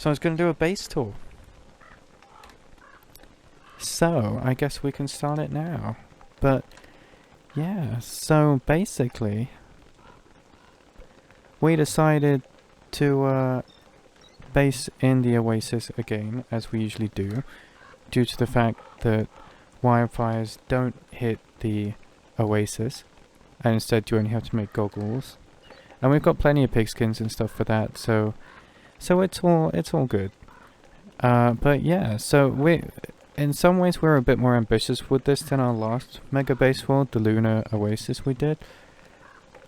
So I was going to do a base tour. So, I guess we can start it now. But, yeah, so basically, we decided to base in the Oasis again, as we usually do, due to the fact that wildfires don't hit the Oasis, and instead you only have to make goggles. And we've got plenty of pigskins and stuff for that, so it's all good. But yeah, so in some ways we're a bit more ambitious with this than our last mega base world, the Lunar Oasis we did,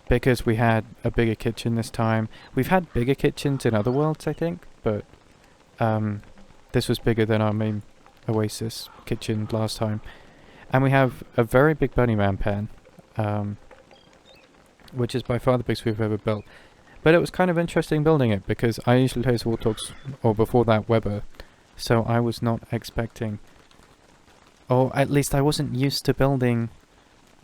because we had a bigger kitchen this time. We've had bigger kitchens in other worlds, I think, but this was bigger than our main Oasis kitchen last time. And we have a very big Bunnyman Pen, which is by far the biggest we've ever built. But it was kind of interesting building it, because I usually play as Warthogs, or before that Weber, so I was not expecting, or at least I wasn't used to building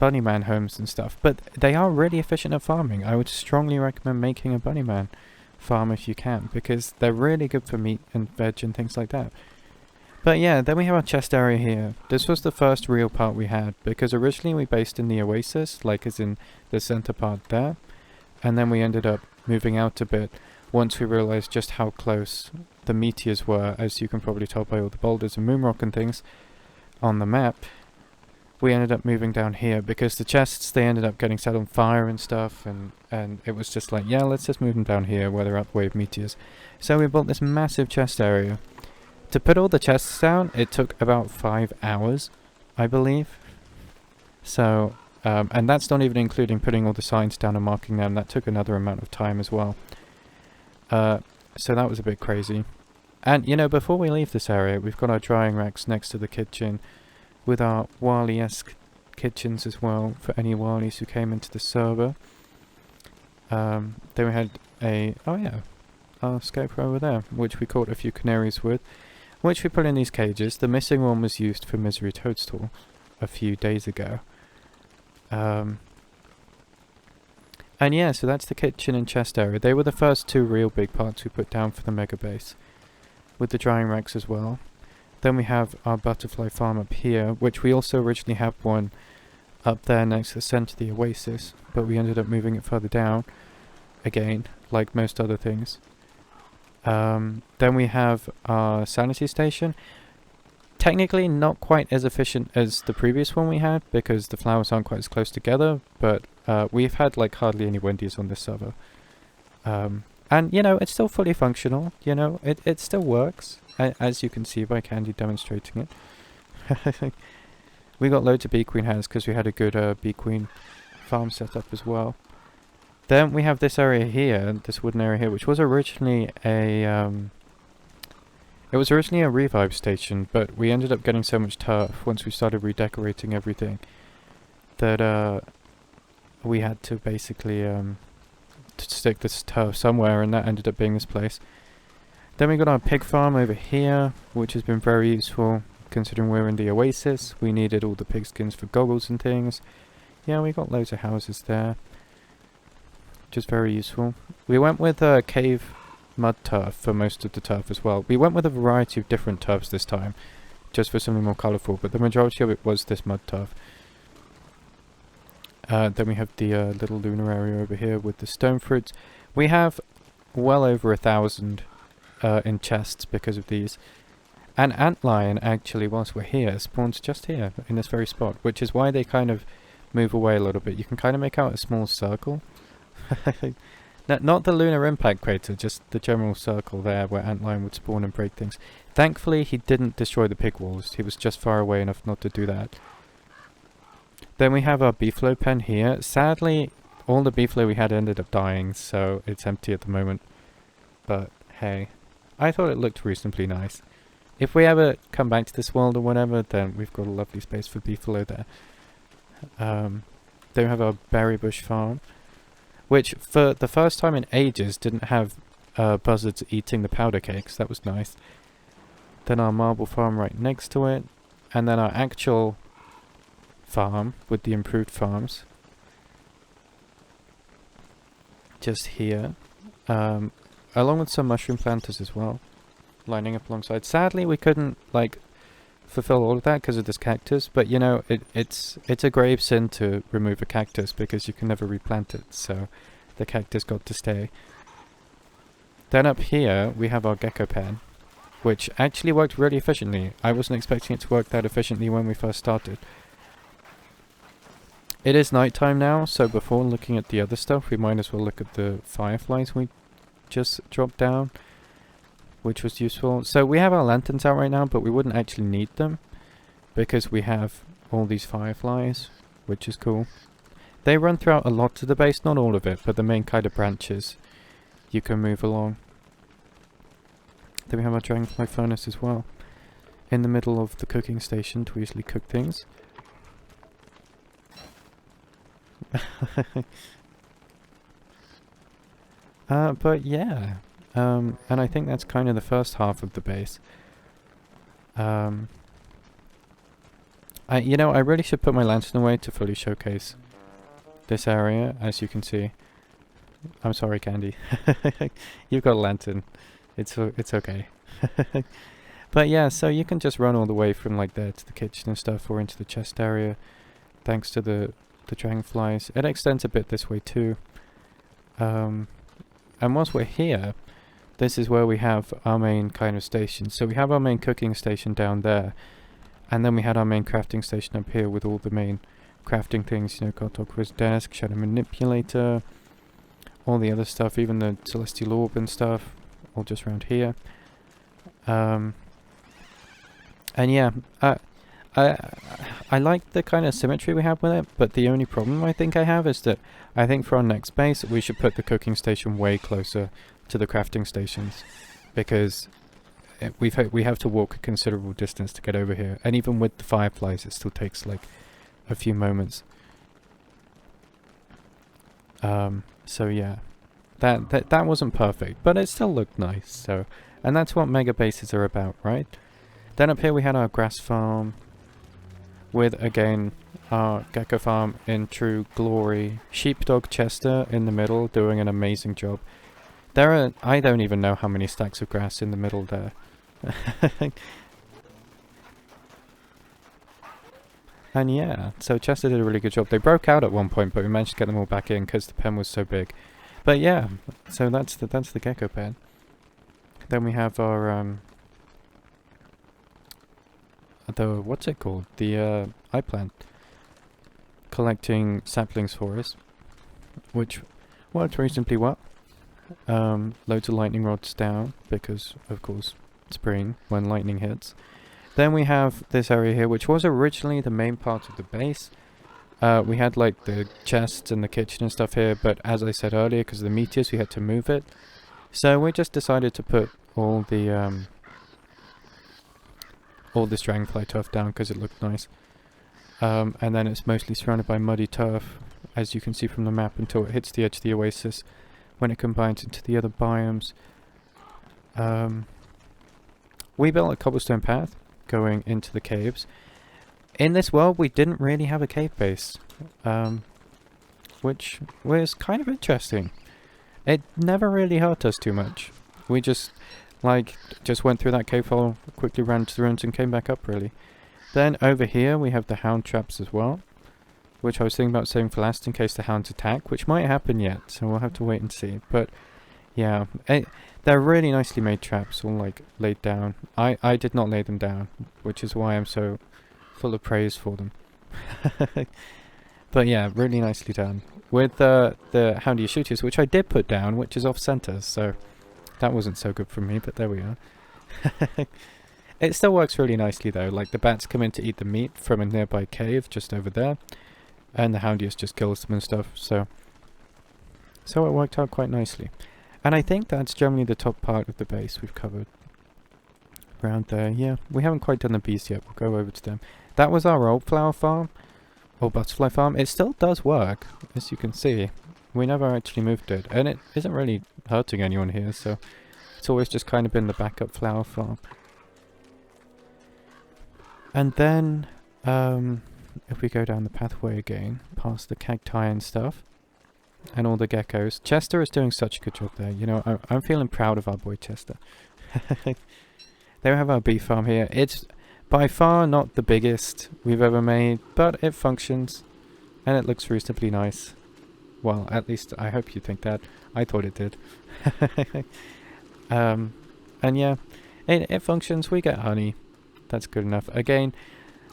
Bunnyman homes and stuff, but they are really efficient at farming. I would strongly recommend making a Bunnyman farm if you can, because they're really good for meat and veg and things like that. But yeah, then we have our chest area here. This was the first real part we had, because originally we based in the Oasis, like as in the center part there, and then we ended up moving out a bit once we realized just how close the meteors were, as you can probably tell by all the boulders and moonrock and things on the map. We ended up moving down here because the chests, they ended up getting set on fire and stuff, and it was just like, yeah, let's just move them down here where they're out the way of meteors. So we built this massive chest area. To put all the chests down, it took about 5 hours, I believe. So, and that's not even including putting all the signs down and marking them. That took another amount of time as well. So that was a bit crazy. And, you know, before we leave this area, we've got our drying racks next to the kitchen, with our Wally-esque kitchens as well, for any Wallies who came into the server. Then we had our scarecrow over there, which we caught a few canaries with, which we put in these cages. The missing one was used for Misery Toadstool a few days ago. And yeah, so that's the kitchen and chest area. They were the first two real big parts we put down for the mega base, with the drying racks as well. Then we have our butterfly farm up here, which we also originally had one up there next to the center of the Oasis, but we ended up moving it further down, again, like most other things. Then we have our Sanity Station. Technically not quite as efficient as the previous one we had, because the flowers aren't quite as close together, but we've had like hardly any Wendy's on this server. And, you know, it's still fully functional, you know, it still works, as you can see by Candy demonstrating it. We got loads of bee queen hens because we had a good bee queen farm set up as well. Then we have this area here, this wooden area here, which was originally a revive station, but we ended up getting so much turf once we started redecorating everything that we had to basically to stick this turf somewhere, and that ended up being this place. Then we got our pig farm over here, which has been very useful considering we're in the Oasis. We needed all the pigskins for goggles and things. Yeah, we got loads of houses there, which is very useful. We went with cave mud turf for most of the turf as well. We went with a variety of different turfs this time, just for something more colourful, but the majority of it was this mud turf. Then we have the little lunar area over here with the stone fruits. We have well over 1,000 in chests because of these. And antlion, actually, whilst we're here, spawns just here, in this very spot, which is why they kind of move away a little bit. You can kind of make out a small circle. Not the lunar impact crater, just the general circle there where antlion would spawn and break things. Thankfully, he didn't destroy the pig walls. He was just far away enough not to do that. Then we have our Beefalo Pen here. Sadly, all the beefalo we had ended up dying, so it's empty at the moment. But hey, I thought it looked reasonably nice. If we ever come back to this world or whatever, then we've got a lovely space for beefalo there. Then we have our berry bush farm, which for the first time in ages didn't have buzzards eating the powder cakes. That was nice. Then our marble farm right next to it, and then our actual farm with the improved farms just here, along with some mushroom planters as well. lining up alongside. Sadly, we couldn't, like, fulfill all of that because of this cactus, but you know, it's a grave sin to remove a cactus because you can never replant it, so the cactus got to stay. Then up here, we have our gecko pen, which actually worked really efficiently. I wasn't expecting it to work that efficiently when we first started. It is nighttime now, so before looking at the other stuff, we might as well look at the fireflies we just dropped down, which was useful. So we have our lanterns out right now, but we wouldn't actually need them because we have all these fireflies, which is cool. They run throughout a lot of the base, not all of it, but the main kind of branches you can move along. Then we have our dragonfly furnace as well, in the middle of the cooking station to easily cook things. But yeah, and I think that's kind of the first half of the base. You know, I really should put my lantern away to fully showcase this area, as you can see. I'm sorry, Candy. You've got a lantern. It's okay. But yeah, so you can just run all the way from like there to the kitchen and stuff, or into the chest area, thanks to the dragonflies. It extends a bit this way too. And once we're here, this is where we have our main kind of station. So we have our main cooking station down there, and then we had our main crafting station up here with all the main crafting things, you know, Cartographer's desk, shadow manipulator, all the other stuff, even the celestial orb and stuff, all just around here. And yeah, I like the kind of symmetry we have with it, but the only problem I think I have is that I think for our next base we should put the cooking station way closer to the crafting stations, because we have to walk a considerable distance to get over here, and even with the fireflies it still takes like a few moments. So yeah, that wasn't perfect, but it still looked nice. So, and that's what mega bases are about, right? Then up here we had our grass farm, with again our gecko farm in true glory. Sheepdog Chester in the middle doing an amazing job. There are, I don't even know how many stacks of grass in the middle there. And yeah, so Chester did a really good job. They broke out at one point, but we managed to get them all back in because the pen was so big. But yeah, so that's the gecko pen. Then we have our what's it called? The eye plant, collecting saplings for us, which worked reasonably well. Loads of lightning rods down because, of course, spring when lightning hits. Then we have this area here, which was originally the main part of the base. We had like the chests and the kitchen and stuff here, but as I said earlier, because of the meteors, we had to move it. So we just decided to put all the all this dragonfly turf down because it looked nice. And then it's mostly surrounded by muddy turf, as you can see from the map, until it hits the edge of the oasis, when it combines into the other biomes. We built a cobblestone path going into the caves. In this world we didn't really have a cave base, which was kind of interesting. It never really hurt us too much. We just went through that cave hole, quickly ran to the ruins and came back up really. Then over here we have the Hound Traps as well, which I was thinking about saving for last in case the hounds attack, which might happen yet, so we'll have to wait and see. But yeah, they're really nicely made traps, all like laid down. I did not lay them down, which is why I'm so full of praise for them. But yeah, really nicely done. With the houndy shooters, which I did put down, which is off center, so that wasn't so good for me, but there we are. It still works really nicely though, like the bats come in to eat the meat from a nearby cave just over there, and the houndius just kills them and stuff, so it worked out quite nicely. And I think that's generally the top part of the base we've covered. Around there, yeah. We haven't quite done the bees yet, we'll go over to them. That was our old flower farm, or butterfly farm. It still does work, as you can see. We never actually moved it, and it isn't really hurting anyone here, so it's always just kind of been the backup flower farm. And then, if we go down the pathway again, past the cacti and stuff, and all the geckos. Chester is doing such a good job there, you know, I'm feeling proud of our boy Chester. There we have our beef farm here. It's by far not the biggest we've ever made, but it functions and it looks reasonably nice. Well, at least I hope you think that. I thought it did. And yeah, it functions. We get honey. That's good enough. Again,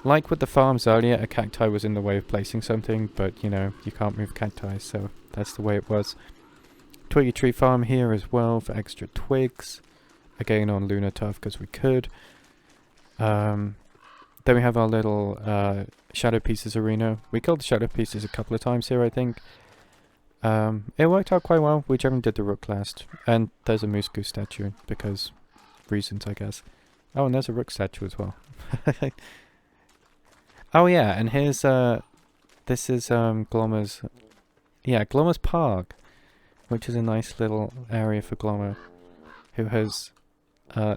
like with the farms earlier, a cacti was in the way of placing something, but you know, you can't move cacti, so that's the way it was. Twiggy tree farm here as well for extra twigs. Again on Lunar Turf because we could. Then we have our little Shadow Pieces arena. We killed the Shadow Pieces a couple of times here, I think. It worked out quite well. We generally did the rook last. And there's a moose goose statue because reasons, I guess. Oh, and there's a rook statue as well. Oh yeah, and here's this is Glomer's, yeah, Glomerus Park, which is a nice little area for Glomer, who has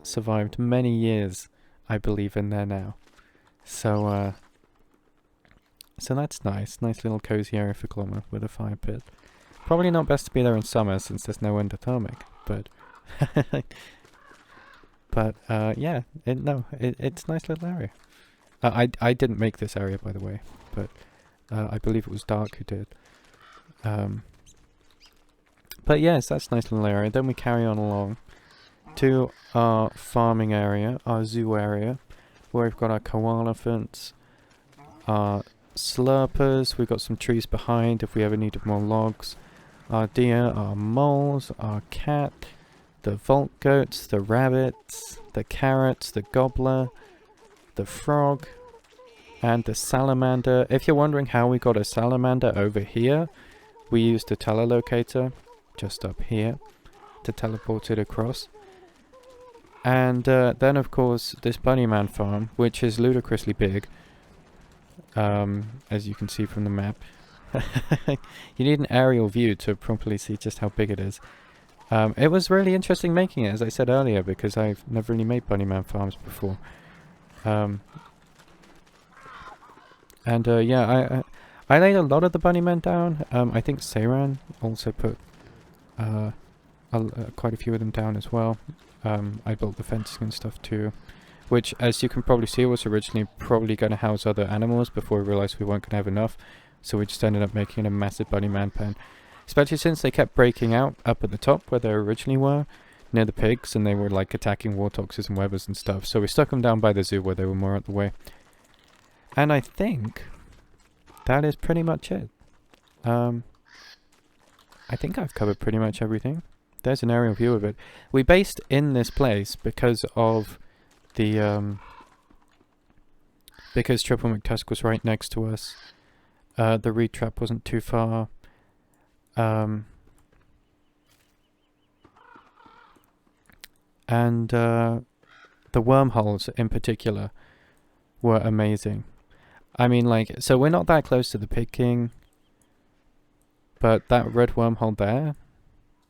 survived many years, I believe, in there now. So so that's nice. Nice little cozy area for Glomer with a fire pit. Probably not best to be there in summer since there's no endothermic, but but yeah, it's a nice little area. I didn't make this area, by the way, but I believe it was Dark who did. But yes, that's a nice little area. Then we carry on along to our farming area, our zoo area, where we've got our koala fence, our slurpers, we've got some trees behind if we ever needed more logs, our deer, our moles, our cat, the vault goats, the rabbits, the carrots, the gobbler, the frog, and the salamander. If you're wondering how we got a salamander over here, we used a telelocator just up here to teleport it across. And then of course this Bunnyman Farm, which is ludicrously big, as you can see from the map. You need an aerial view to properly see just how big it is. It was really interesting making it, as I said earlier, because I've never really made Bunnyman Farms before. Yeah, I laid a lot of the Bunnymen down. I think Seiran also put quite a few of them down as well. I built the fencing and stuff too, which, as you can probably see, was originally probably going to house other animals before we realised we weren't going to have enough. So we just ended up making a massive Bunnyman pen. Especially since they kept breaking out up at the top where they originally were, near the pigs, and they were like attacking warthogs and webbers and stuff. So we stuck them down by the zoo where they were more out the way. And I think that is pretty much it. I think I've covered pretty much everything. There's an aerial view of it. We based in this place because of the because Triple McTusk was right next to us. The reed trap wasn't too far. And the wormholes in particular were amazing. I mean, like, so we're not that close to the Pig King, but that red wormhole there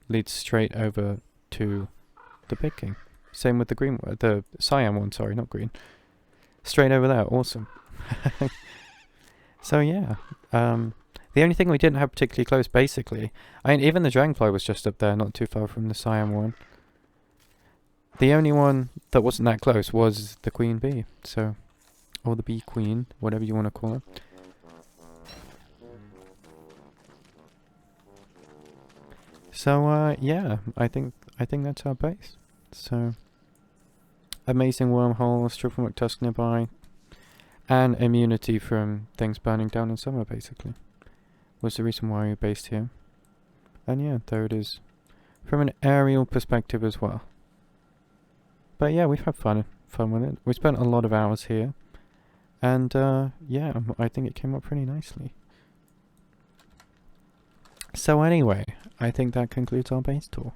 leads straight over to the Pig King. Same with the green one, the cyan one, sorry, not green. Straight over there, awesome. So yeah, the only thing we didn't have particularly close, basically, I mean, even the dragonfly was just up there, not too far from the cyan one. The only one that wasn't that close was the queen bee, so, or the bee queen, whatever you want to call her. So yeah, I think that's our base. So amazing wormholes, Triple McTusk nearby, and immunity from things burning down in summer, basically, was the reason why we based here. And yeah, there it is, from an aerial perspective as well. But yeah, we've had fun with it. We spent a lot of hours here, and yeah, I think it came up pretty nicely. So anyway, I think that concludes our base tour.